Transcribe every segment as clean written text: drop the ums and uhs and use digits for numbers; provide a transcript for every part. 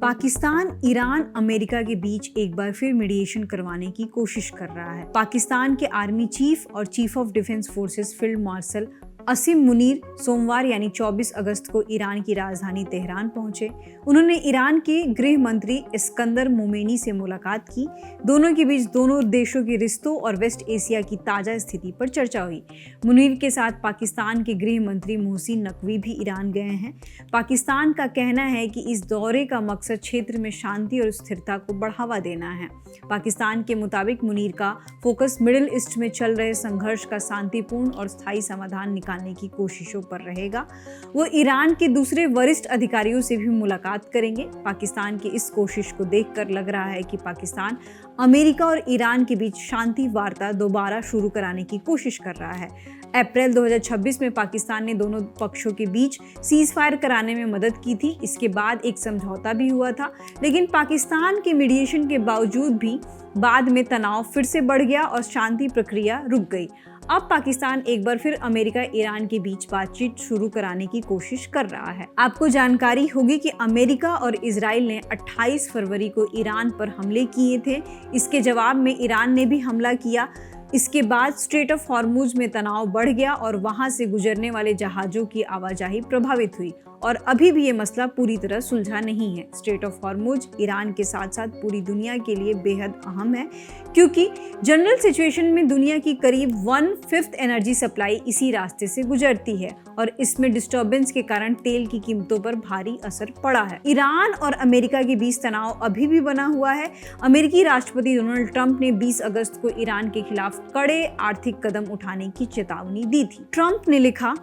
Pakistan Iran America के बीच एक बार फिर मीडिएशन करवाने की कोशिश कर रहा है। पाकिस्तान के आर्मी चीफ और chief of defence forces field marshal Asim Munir सोमवार यानी 24 अगस्त को ईरान की राजधानी तेहरान पहुंचे। उन्होंने ईरान के गृह मंत्री इस्कंदर मोमेनी से मुलाकात की। दोनों के बीच दोनों देशों के रिश्तों और वेस्ट एशिया की ताज़ा स्थिति पर चर्चा हुई। मुनीर के साथ पाकिस्तान के गृह मंत्री मोहसिन नकवी भी ईरान गए हैं। पाकिस्तान का कहना है कि इस दौरे का मकसद क्षेत्र में शांति और स्थिरता को बढ़ावा देना है। पाकिस्तान के मुताबिक मुनीर का फोकस मिडिल ईस्ट में चल रहे संघर्ष का शांतिपूर्ण और स्थायी समाधान निकालने की कोशिशों पर रहेगा। वो ईरान के दूसरे वरिष्ठ अधिकारियों से भी मुलाकात करेंगे। पाकिस्तान की इस कोशिश को देखकर लग रहा है कि पाकिस्तान अमेरिका और ईरान के बीच शांति वार्ता दोबारा शुरू कराने की कोशिश कर रहा है। अप्रैल 2026 में पाकिस्तान ने दोनों पक्षों के बीच सीज फायर कराने में मदद की थी। इसके बाद एक समझौता भी हुआ था, लेकिन पाकिस्तान के मीडिएशन के बावजूद भी बाद में तनाव फिर से बढ़ गया और शांति प्रक्रिया रुक गई। अब पाकिस्तान एक बार फिर अमेरिका ईरान के बीच बातचीत शुरू कराने की कोशिश कर रहा है। आपको जानकारी होगी कि अमेरिका और इजराइल ने 28 फरवरी को ईरान पर हमले किए थे। इसके जवाब में ईरान ने भी हमला किया। इसके बाद स्ट्रेट ऑफ हॉर्मुज में तनाव बढ़ गया और वहां से गुजरने वाले जहाज़ों की आवाजाही प्रभावित हुई और अभी भी ये मसला पूरी तरह सुलझा नहीं है। स्ट्रेट ऑफ हॉर्मुज ईरान के साथ साथ पूरी दुनिया के लिए बेहद अहम है, क्योंकि जनरल सिचुएशन में दुनिया की करीब 1/5 एनर्जी सप्लाई इसी रास्ते से गुजरती है और इसमें डिस्टर्बेंस के कारण तेल की कीमतों पर भारी असर पड़ा है। ईरान और अमेरिका के बीच तनाव अभी भी बना हुआ है। अमेरिकी राष्ट्रपति डोनाल्ड ट्रंप ने 20 अगस्त को ईरान के खिलाफ कड़े आर्थिक कदम उठाने की चेतावनी दी थी। ट्रंप ने लिखा,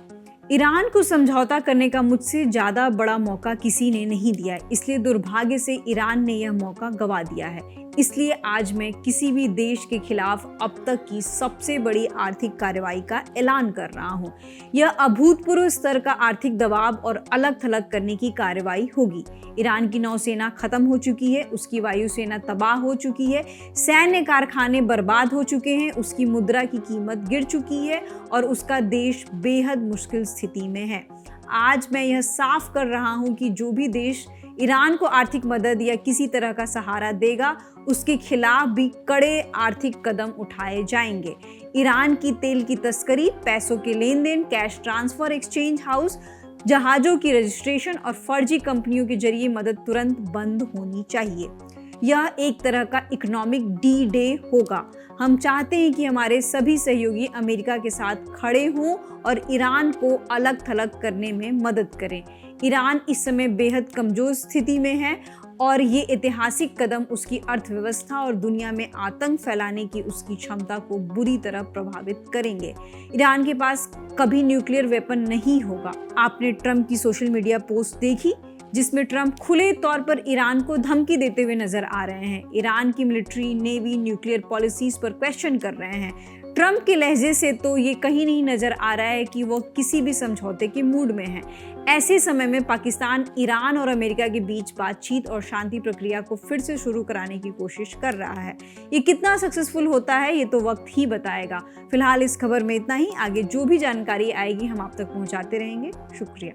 ईरान को समझौता करने का मुझसे ज़्यादा बड़ा मौका किसी ने नहीं दिया, इसलिए दुर्भाग्य से ईरान ने यह मौका गंवा दिया है। इसलिए आज मैं किसी भी देश के खिलाफ अब तक की सबसे बड़ी आर्थिक कार्रवाई का ऐलान कर रहा हूँ। यह अभूतपूर्व स्तर का आर्थिक दबाव और अलग थलग करने की कार्रवाई होगी। ईरान की नौसेना खत्म हो चुकी है, उसकी वायुसेना तबाह हो चुकी है, सैन्य कारखाने बर्बाद हो चुके हैं, उसकी मुद्रा की कीमत गिर चुकी है और उसका देश बेहद मुश्किल स्थिति में है। आज मैं यह साफ कर रहा हूँ कि जो भी देश ईरान को आर्थिक मदद या किसी तरह का सहारा देगा, उसके खिलाफ भी कड़े आर्थिक कदम उठाए जाएंगे। ईरान की तेल की तस्करी, पैसों के लेन देन, कैश ट्रांसफर, एक्सचेंज हाउस, जहाज़ों की रजिस्ट्रेशन और फर्जी कंपनियों के जरिए मदद तुरंत बंद होनी चाहिए। यह एक तरह का इकोनॉमिक डी डे होगा। हम चाहते हैं कि हमारे सभी सहयोगी अमेरिका के साथ खड़े हों और ईरान को अलग थलग करने में मदद करें। ईरान इस समय बेहद कमजोर स्थिति में है और ये ऐतिहासिक कदम उसकी अर्थव्यवस्था और दुनिया में आतंक फैलाने की उसकी क्षमता को बुरी तरह प्रभावित करेंगे। ईरान के पास कभी न्यूक्लियर वेपन नहीं होगा। आपने ट्रंप की सोशल मीडिया पोस्ट देखी, जिसमें ट्रंप खुले तौर पर ईरान को धमकी देते हुए नजर आ रहे हैं। ईरान की मिलिट्री, नेवी, न्यूक्लियर पॉलिसीज पर क्वेश्चन कर रहे हैं। ट्रंप के लहजे से तो ये कहीं नहीं नजर आ रहा है कि वो किसी भी समझौते के मूड में है। ऐसे समय में पाकिस्तान ईरान और अमेरिका के बीच बातचीत और शांति प्रक्रिया को फिर से शुरू कराने की कोशिश कर रहा है। ये कितना सक्सेसफुल होता है ये तो वक्त ही बताएगा। फिलहाल इस खबर में इतना ही। आगे जो भी जानकारी आएगी हम आप तक पहुंचाते रहेंगे। शुक्रिया।